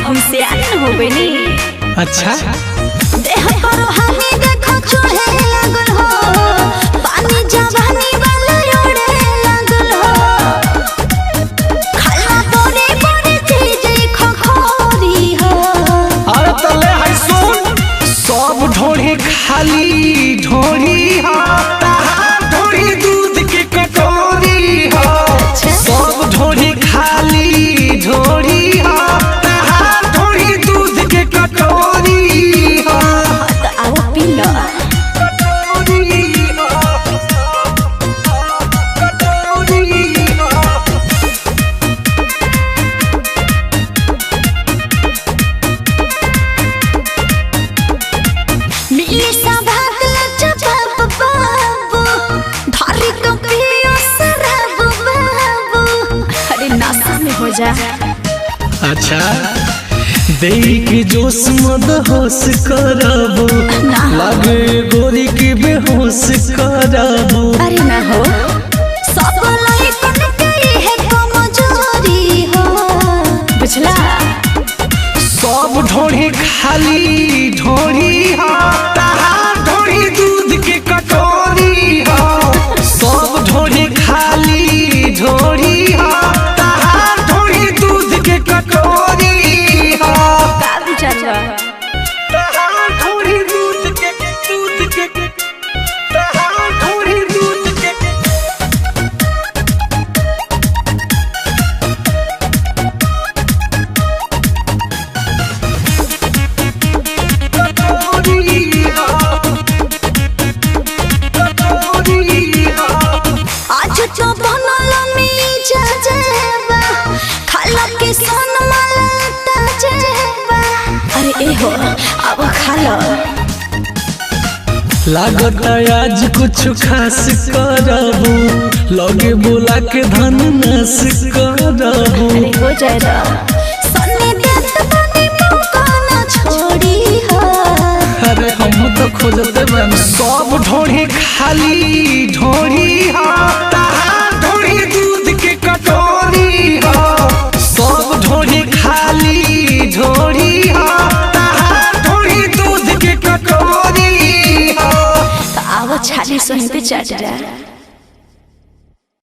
हम से आन हो गइनी। अच्छा देह पर हानि देखो चढ़े लागल हो, पानी जवानी वाला उड़े लागल हो। खाला बड़े बड़े चीज खखोरी हो। अरे तले है सुन, सब ढोढ़ी खाली ढोढ़ी हो, ढोढ़ी दूध के कटोरी हो। सब ढोढ़ी खाली ढोढ़ी हो, ढोढ़ी दूध के कटोरी हो। तो आओ पी लो। मिली सभात लचबाब बाबू, धारी को पियो शराब बाबू। अरे नासा में हो जा। अच्छा देई के जोश मद होश कराबो, लागे गोरी के बेहोश कराबो। अरे ना हो, सब लाइकन के है कमजोरी हो, बुझला। सब ढोढ़ी खाली ढोढ़ी हो, ढोढ़ी दूध के कटोरी हो। सब ढोढ़ी खाली ढोढ़ी हो, ढोढ़ी दूध के कटोरी हो। का बुझला। ढोढ़ी दूध के ढोढ़ी दूध के आज तो बनल मीजा जेबा, खाला के सोन मालता जेबा। अरे ए हो, अब खा लो। लागत आज कुछ खास करबू, लगे बोला के धन नस करबू। अरे हो जाएगा। सन्नी देत बनी मौका ना छोड़ी हो। अरे हम तो खोजते बन। सब ढोढ़ी खाली ढोढ़ी हो, ढोढ़ी दूध के कटोरी हो। सब ढोढ़ी खाली ढोढ़ी हो, ढोढ़ी दूध के कटोरी हो। तो आओ छाली सोन पे चढ़ जा।